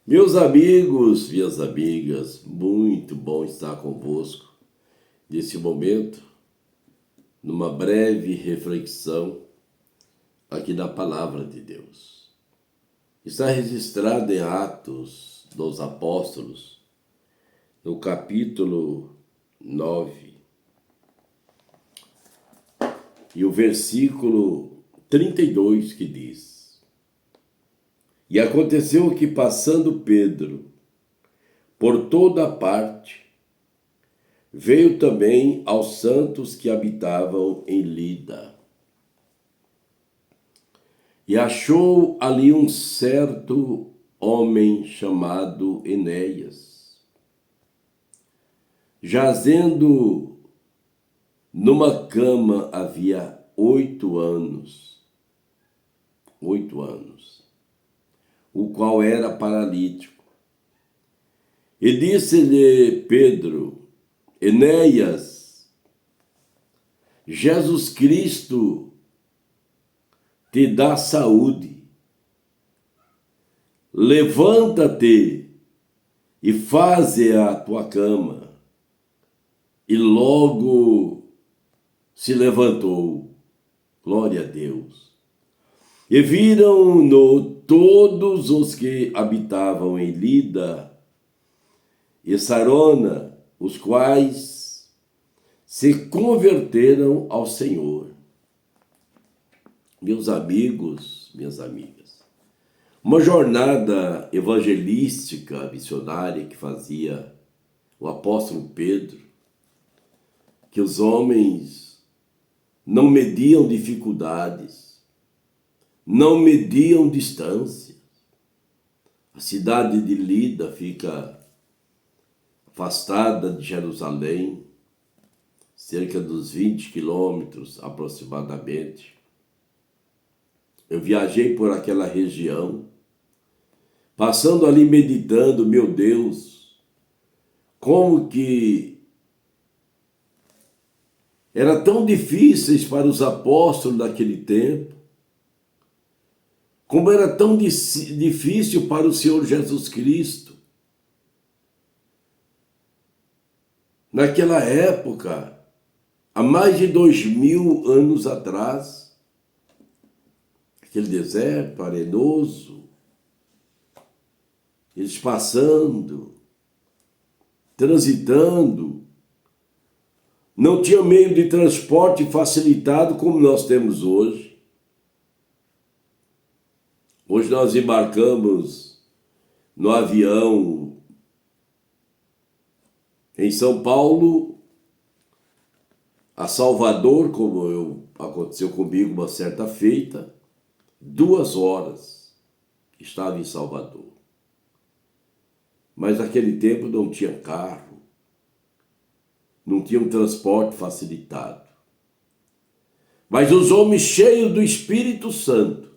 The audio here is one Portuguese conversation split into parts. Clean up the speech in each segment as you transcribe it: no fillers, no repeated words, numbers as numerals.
Meus amigos, minhas amigas, muito bom estar convosco nesse momento, numa breve reflexão aqui da Palavra de Deus. Está registrado em Atos dos Apóstolos, no capítulo 9, e o versículo 32 que diz: E aconteceu que, passando Pedro por toda parte, veio também aos santos que habitavam em Lida. E achou ali um certo homem chamado Enéas, jazendo numa cama havia 8 anos, o qual era paralítico. E disse-lhe Pedro: Enéas, Jesus Cristo te dá saúde. Levanta-te e faze a tua cama. E logo se levantou. Glória a Deus. E viram-no todos os que habitavam em Lida e Sarona, os quais se converteram ao Senhor. Meus amigos, minhas amigas, uma jornada evangelística, missionária que fazia o apóstolo Pedro, que os homens não mediam dificuldades, não mediam distância. A cidade de Lida fica afastada de Jerusalém, cerca dos 20 quilômetros aproximadamente. Eu viajei por aquela região, passando ali meditando, meu Deus, como que era tão difíceis para os apóstolos daquele tempo, como era tão difícil para o Senhor Jesus Cristo. Naquela época, há mais de 2000 anos atrás, aquele deserto arenoso, eles passando, transitando, não tinha meio de transporte facilitado como nós temos hoje. Hoje nós embarcamos no avião em São Paulo a Salvador, como aconteceu comigo uma certa feita, 2 horas estava em Salvador. Mas naquele tempo não tinha carro, não tinha um transporte facilitado. Mas os homens cheios do Espírito Santo,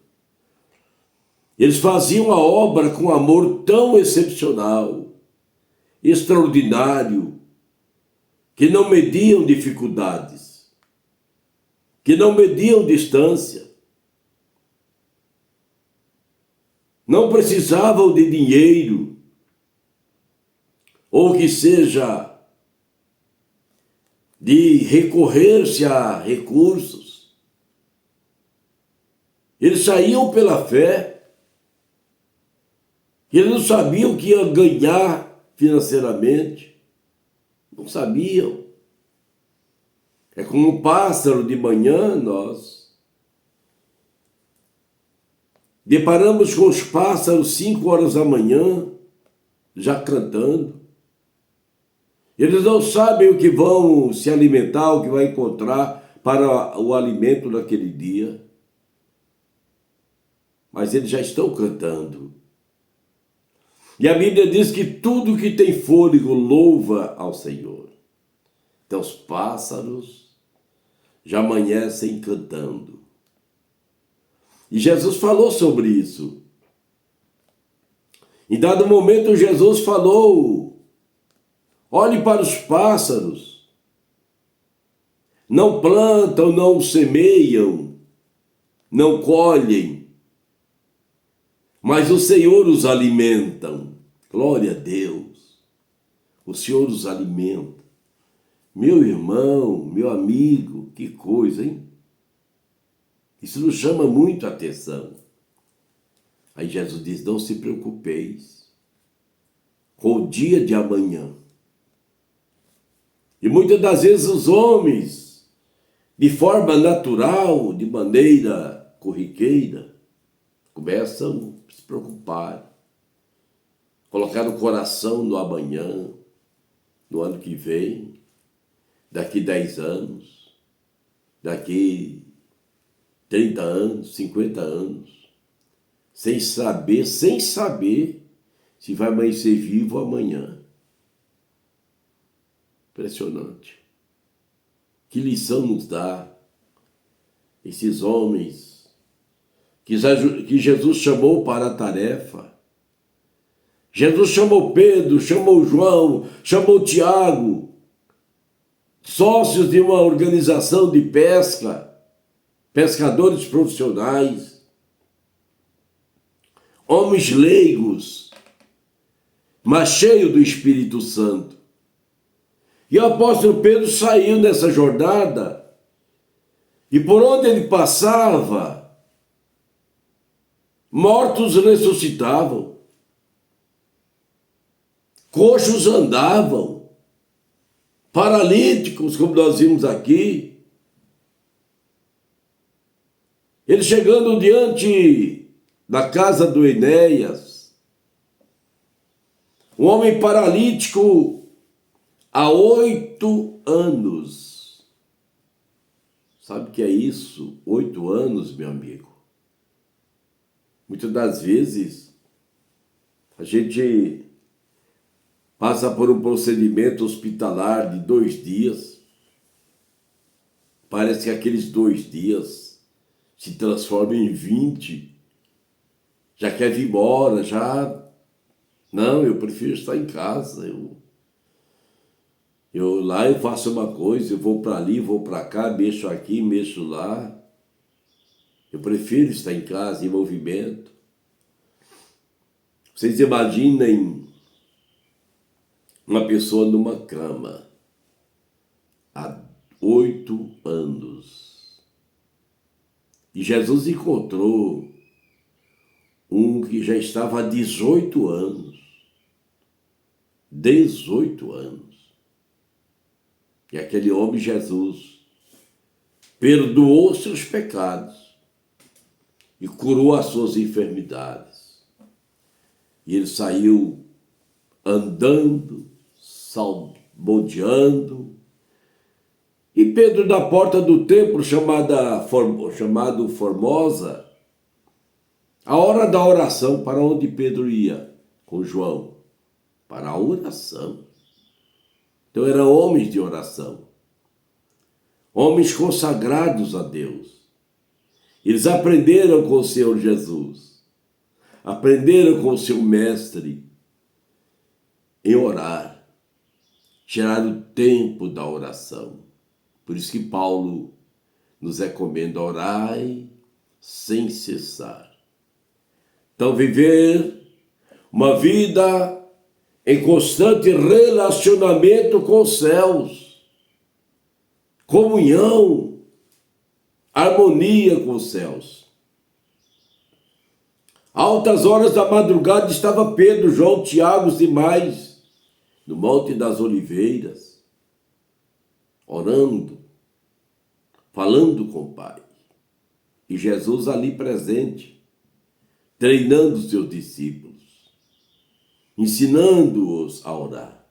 eles faziam a obra com amor tão excepcional, extraordinário, que não mediam dificuldades, que não mediam distância, não precisavam de dinheiro, ou que seja, de recorrer-se a recursos. Eles saíam pela fé. Eles não sabiam o que iam ganhar financeiramente. Não sabiam. É como um pássaro de manhã, nós deparamos com os pássaros 5 horas da manhã, já cantando. Eles não sabem o que vão se alimentar, o que vai encontrar para o alimento daquele dia. Mas eles já estão cantando. E a Bíblia diz que tudo que tem fôlego louva ao Senhor. Então os pássaros já amanhecem cantando. E Jesus falou sobre isso. Em dado momento Jesus falou: olhe para os pássaros. Não plantam, não semeiam, não colhem, mas o Senhor os alimenta. Glória a Deus. O Senhor os alimenta. Meu irmão, meu amigo, que coisa, hein? Isso nos chama muito a atenção. Aí Jesus diz, não se preocupeis com o dia de amanhã. E muitas das vezes os homens, de forma natural, de maneira corriqueira, começam a se preocupar, colocar o coração no amanhã, no ano que vem, daqui 10 anos, daqui 30 anos, 50 anos, sem saber se vai amanhecer vivo amanhã. Impressionante. Que lição nos dá esses homens que Jesus chamou para a tarefa. Jesus chamou Pedro, chamou João, chamou Tiago, sócios de uma organização de pesca, pescadores profissionais, homens leigos, mas cheios do Espírito Santo. E o apóstolo Pedro saiu nessa jornada, e por onde ele passava, mortos ressuscitavam, coxos andavam, paralíticos, como nós vimos aqui. Ele chegando diante da casa do Enéas, um homem paralítico há 8 anos. Sabe o que é isso? 8 anos, meu amigo. Muitas das vezes, a gente passa por um procedimento hospitalar de 2 dias. Parece que aqueles 2 dias se transformam em 20. Já quer vir embora, já... Não, eu prefiro estar em casa. Lá eu faço uma coisa, eu vou para ali, vou para cá, mexo aqui, mexo lá. Eu prefiro estar em casa, em movimento. Vocês imaginem uma pessoa numa cama há 8 anos. E Jesus encontrou um que já estava há 18 anos. 18 anos. E aquele homem, Jesus, perdoou seus pecados e curou as suas enfermidades. E ele saiu andando, salmodiando. E Pedro, da porta do templo, chamado Formosa, a hora da oração, para onde Pedro ia com João? Para a oração. Então eram homens de oração, homens consagrados a Deus. Eles aprenderam com o Senhor Jesus, aprenderam com o seu mestre em orar, tirar o tempo da oração. Por isso que Paulo nos recomenda: orai sem cessar. Então viver uma vida em constante relacionamento com os céus, comunhão, harmonia com os céus. Altas horas da madrugada estava Pedro, João, Tiago e demais no Monte das Oliveiras, orando, falando com o Pai. E Jesus ali presente, treinando os seus discípulos, ensinando-os a orar,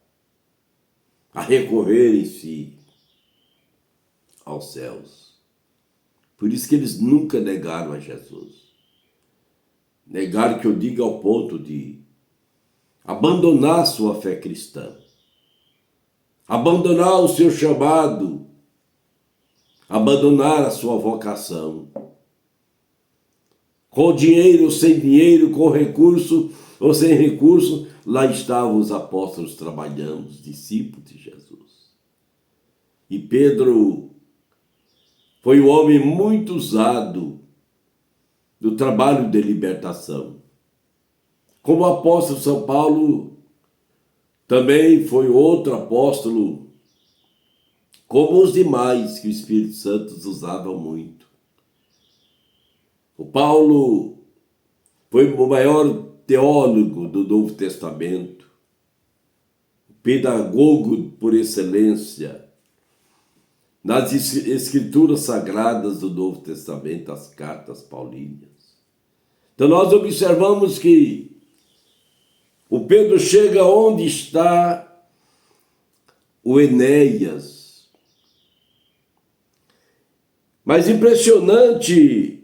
a recorrerem-se aos céus. Por isso que eles nunca negaram a Jesus. Negaram, que eu diga, ao ponto de abandonar sua fé cristã, abandonar o seu chamado, abandonar a sua vocação. Com dinheiro ou sem dinheiro, com recurso ou sem recurso, lá estavam os apóstolos trabalhando, os discípulos de Jesus. E Pedro foi um homem muito usado no trabalho de libertação. Como o apóstolo São Paulo também foi outro apóstolo, como os demais que o Espírito Santo usava muito. O Paulo foi o maior teólogo do Novo Testamento, pedagogo por excelência, nas escrituras sagradas do Novo Testamento, as cartas paulinas. Então nós observamos que o Pedro chega onde está o Enéas. Mas impressionante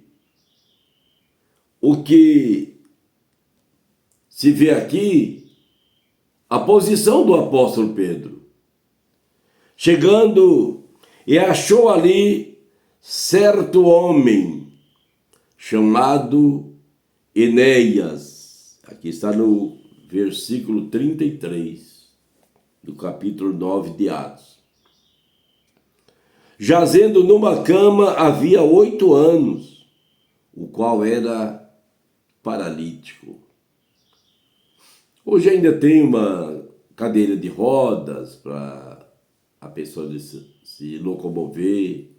o que se vê aqui, a posição do apóstolo Pedro. Chegando e achou ali certo homem chamado Enéas. Aqui está no versículo 33 do capítulo 9 de Atos. Jazendo numa cama havia 8 anos, o qual era paralítico. Hoje ainda tem uma cadeira de rodas para a pessoa se locomover,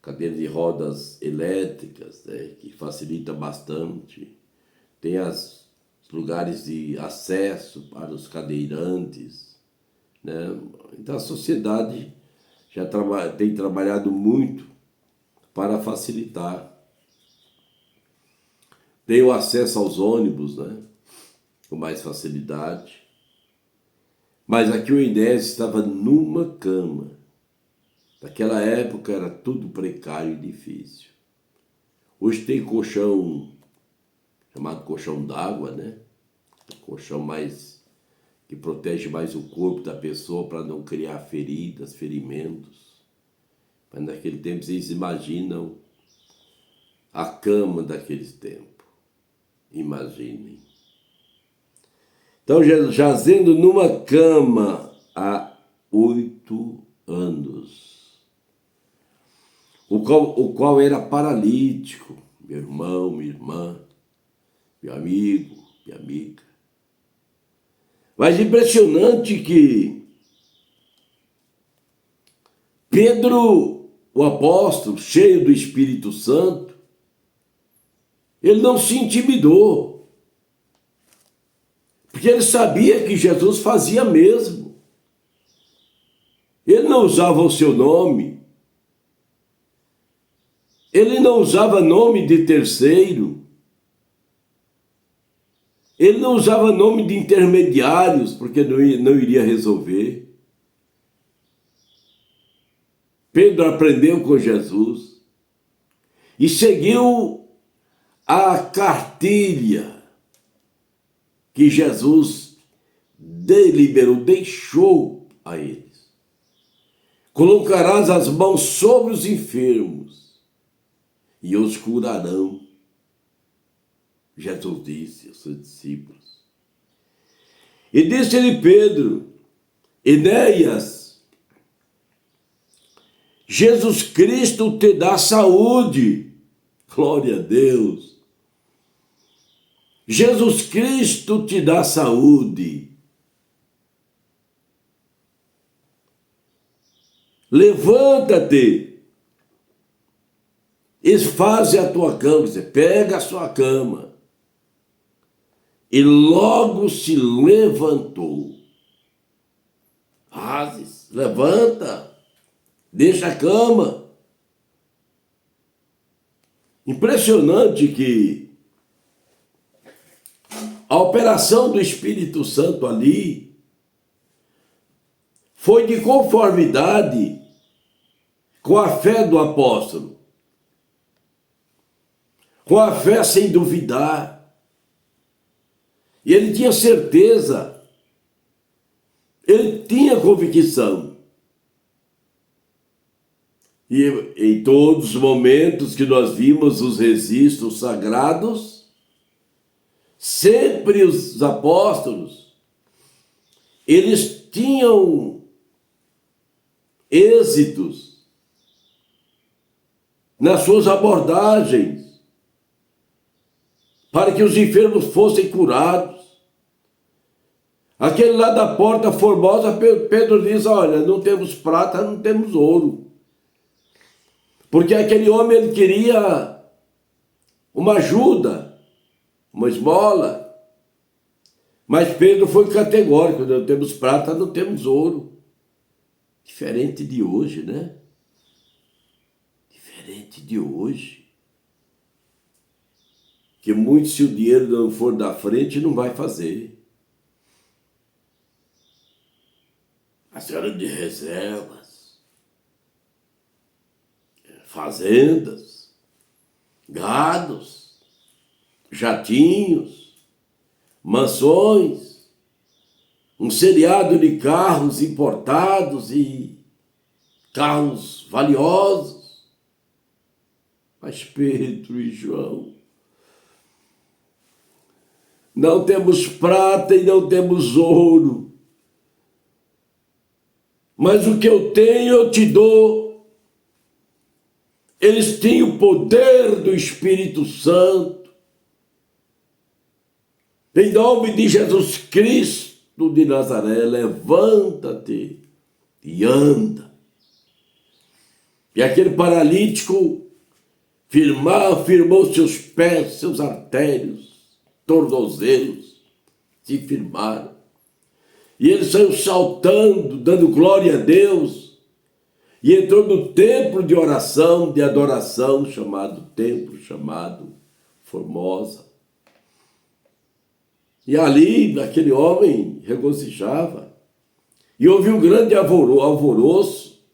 cadeira de rodas elétricas, né, que facilita bastante. Tem os lugares de acesso para os cadeirantes, né? Então a sociedade já tem trabalhado muito para facilitar. Tem o acesso aos ônibus, né, com mais facilidade. Mas aqui o Enéas estava numa cama. Naquela época era tudo precário e difícil. Hoje tem colchão, chamado colchão d'água, né? Colchão mais que protege mais o corpo da pessoa para não criar feridas, ferimentos. Mas naquele tempo vocês imaginam a cama daqueles tempos. Imaginem. Então, jazendo numa cama há 8 anos, o qual era paralítico, meu irmão, minha irmã, meu amigo, minha amiga. Mas impressionante que Pedro, o apóstolo, cheio do Espírito Santo, ele não se intimidou. Porque ele sabia que Jesus fazia mesmo. Ele não usava o seu nome. Ele não usava nome de terceiro. Ele não usava nome de intermediários, porque não iria resolver. Pedro aprendeu com Jesus e seguiu a cartilha que Jesus deliberou, deixou a eles. Colocarás as mãos sobre os enfermos e os curarão. Jesus disse aos seus discípulos. E disse-lhe Pedro, Enéas, Jesus Cristo te dá saúde. Glória a Deus. Jesus Cristo te dá saúde. Levanta-te. Esfaze a tua cama. Você pega a sua cama. E logo se levantou. Ases, levanta. Deixa a cama. Impressionante que a operação do Espírito Santo ali foi de conformidade com a fé do apóstolo, com a fé sem duvidar. E ele tinha certeza, ele tinha convicção. E em todos os momentos que nós vimos os registros sagrados, sempre os apóstolos, eles tinham êxitos nas suas abordagens para que os enfermos fossem curados. Aquele lá da porta formosa, Pedro diz, olha, não temos prata, não temos ouro. Porque aquele homem, ele queria uma ajuda, uma esmola. Mas Pedro foi categórico, não temos prata, não temos ouro. Diferente de hoje, né? Diferente de hoje. Que muito, se o dinheiro não for da frente, não vai fazer. A senhora de reservas, fazendas, gados, jatinhos, mansões, um seriado de carros importados e carros valiosos. Mas Pedro e João, não temos prata e não temos ouro, mas o que eu tenho eu te dou. Eles tinham o poder do Espírito Santo. Em nome de Jesus Cristo de Nazaré, levanta-te e anda. E aquele paralítico firmou seus pés, seus artérios, tornozelos, se firmaram. E ele saiu saltando, dando glória a Deus, e entrou no templo de oração, de adoração, chamado Formosa. E ali, aquele homem regozijava, e houve um grande alvoroço.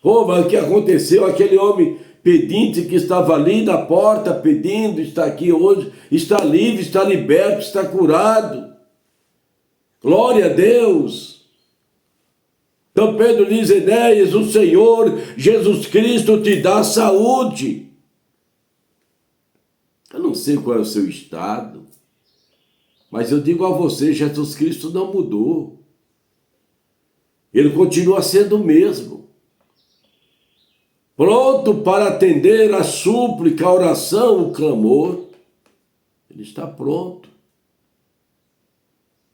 Mas o que aconteceu? Aquele homem pedinte que estava ali na porta pedindo, está aqui hoje, está livre, está liberto, está curado. Glória a Deus. Então Pedro diz, Enéas, o Senhor Jesus Cristo te dá saúde. Eu não sei qual é o seu estado, mas eu digo a você, Jesus Cristo não mudou. Ele continua sendo o mesmo. Pronto para atender a súplica, a oração, o clamor. Ele está pronto.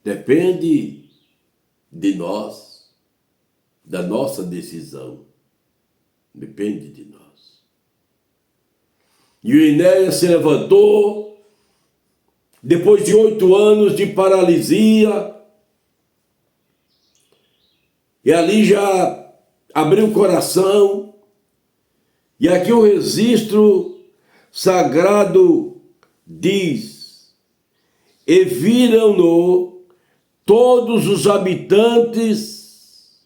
Depende de nós, da nossa decisão. Depende de nós. E o Enéas se levantou, depois de 8 anos de paralisia, e ali já abriu o coração, e aqui o registro sagrado diz, e viram-no todos os habitantes,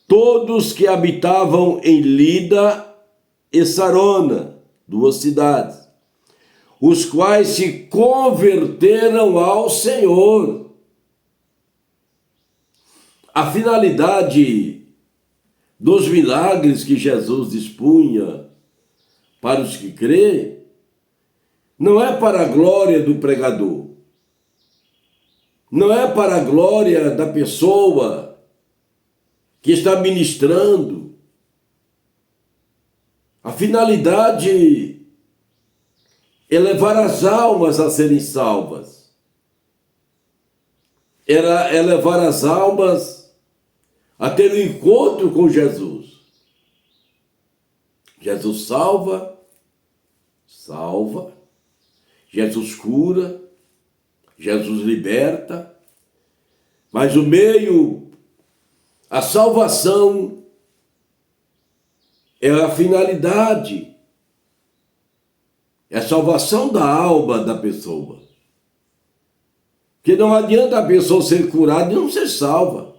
todos que habitavam em Lida e Sarona, 2 cidades, os quais se converteram ao Senhor. A finalidade dos milagres que Jesus dispunha para os que crêem não é para a glória do pregador, não é para a glória da pessoa que está ministrando. A finalidade é levar as almas a serem salvas. É levar as almas a ter um encontro com Jesus. Jesus salva. Jesus cura. Jesus liberta. Mas o meio, a salvação, é a finalidade. É a salvação da alma da pessoa. Porque não adianta a pessoa ser curada e não ser salva.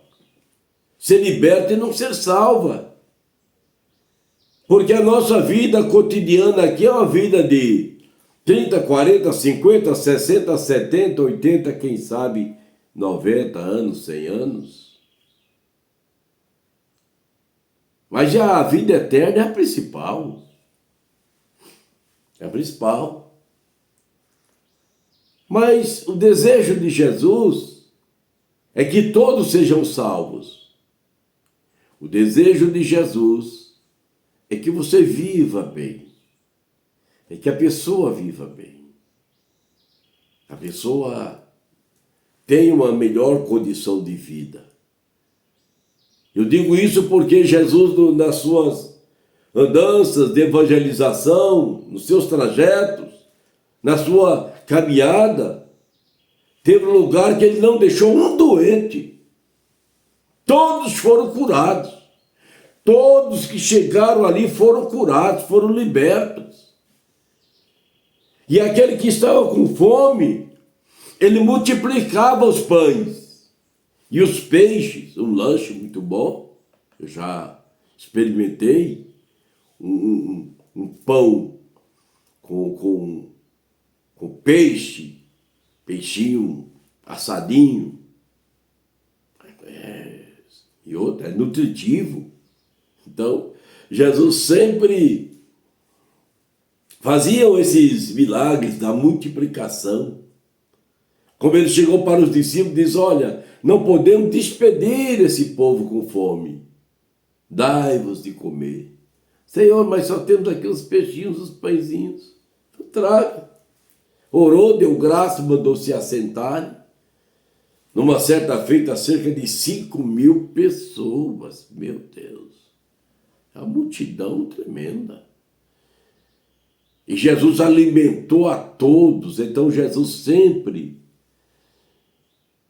Ser liberta e não ser salva. Porque a nossa vida cotidiana aqui é uma vida de 30, 40, 50, 60, 70, 80, quem sabe 90 anos, 100 anos. Mas já a vida eterna é a principal. É a principal. Mas o desejo de Jesus é que todos sejam salvos. O desejo de Jesus é que você viva bem. É que a pessoa viva bem. A pessoa tenha uma melhor condição de vida. Eu digo isso porque Jesus, nas suas andanças de evangelização, nos seus trajetos, na sua caminhada, teve um lugar que ele não deixou um doente. Todos foram curados. Todos que chegaram ali foram curados, foram libertos. E aquele que estava com fome, ele multiplicava os pães e os peixes, um lanche muito bom. Eu já experimentei um pão com peixe, peixinho assadinho. E outro, é nutritivo. Então, Jesus sempre fazia esses milagres da multiplicação. Como ele chegou para os discípulos e diz, olha, não podemos despedir esse povo com fome. Dai-vos de comer. Senhor, mas só temos aqui os peixinhos, os pãezinhos. Então traga. Orou, deu graça, mandou-se assentar. Numa certa feita, cerca de 5.000 pessoas. Meu Deus. É uma multidão tremenda. E Jesus alimentou a todos. Então Jesus sempre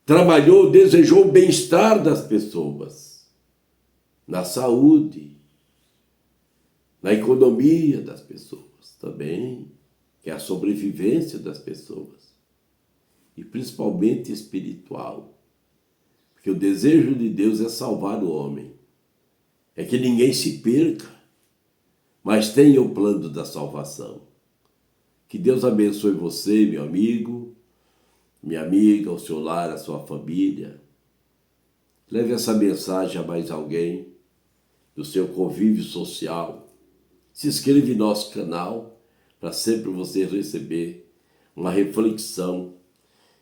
trabalhou, desejou o bem-estar das pessoas. Na saúde. Na economia das pessoas também. Que é a sobrevivência das pessoas. E principalmente espiritual. Porque o desejo de Deus é salvar o homem. É que ninguém se perca, mas tenha o plano da salvação. Que Deus abençoe você, meu amigo, minha amiga, o seu lar, a sua família. Leve essa mensagem a mais alguém do seu convívio social. Se inscreva em nosso canal para sempre você receber uma reflexão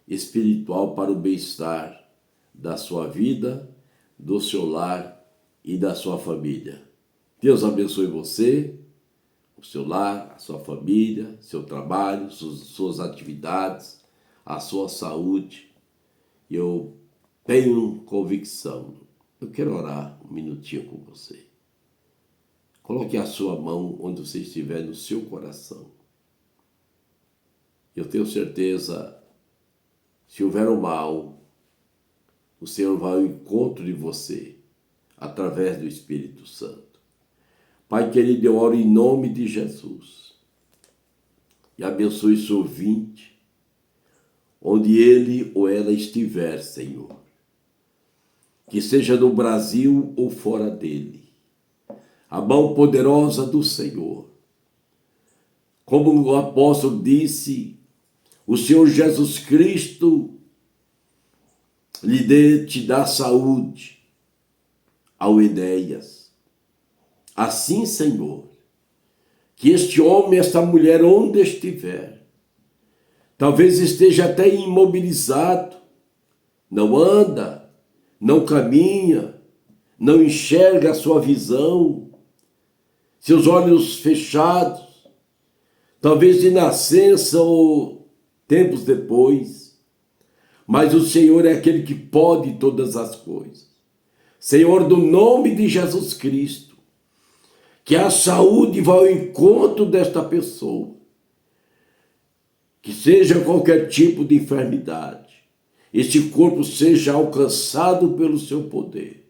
espiritual para o bem-estar da sua vida, do seu lar e da sua família. Deus abençoe você, o seu lar, a sua família, seu trabalho, suas atividades, a sua saúde. E eu tenho convicção. Eu quero orar um minutinho com você. Coloque a sua mão onde você estiver no seu coração. Eu tenho certeza, se houver o mal, o Senhor vai ao encontro de você, através do Espírito Santo. Pai querido, eu oro em nome de Jesus. E abençoe esse ouvinte, onde ele ou ela estiver, Senhor. Que seja no Brasil ou fora dele. A mão poderosa do Senhor. Como o apóstolo disse, o Senhor Jesus Cristo te dá saúde ao Enéas. Assim, Senhor, que este homem, esta mulher, onde estiver, talvez esteja até imobilizado, não anda, não caminha, não enxerga a sua visão, seus olhos fechados, talvez de nascença ou tempos depois, mas o Senhor é aquele que pode todas as coisas. Senhor, do nome de Jesus Cristo, que a saúde vá ao encontro desta pessoa, que seja qualquer tipo de enfermidade, este corpo seja alcançado pelo seu poder,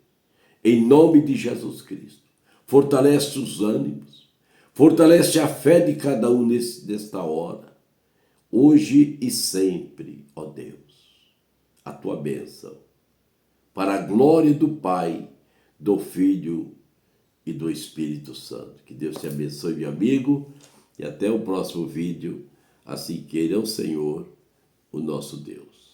em nome de Jesus Cristo. Fortalece os ânimos, fortalece a fé de cada um nesta hora, hoje e sempre, ó Deus, a tua bênção, para a glória do Pai, do Filho e do Espírito Santo. Que Deus te abençoe, meu amigo, e até o próximo vídeo, assim queira o Senhor, o nosso Deus.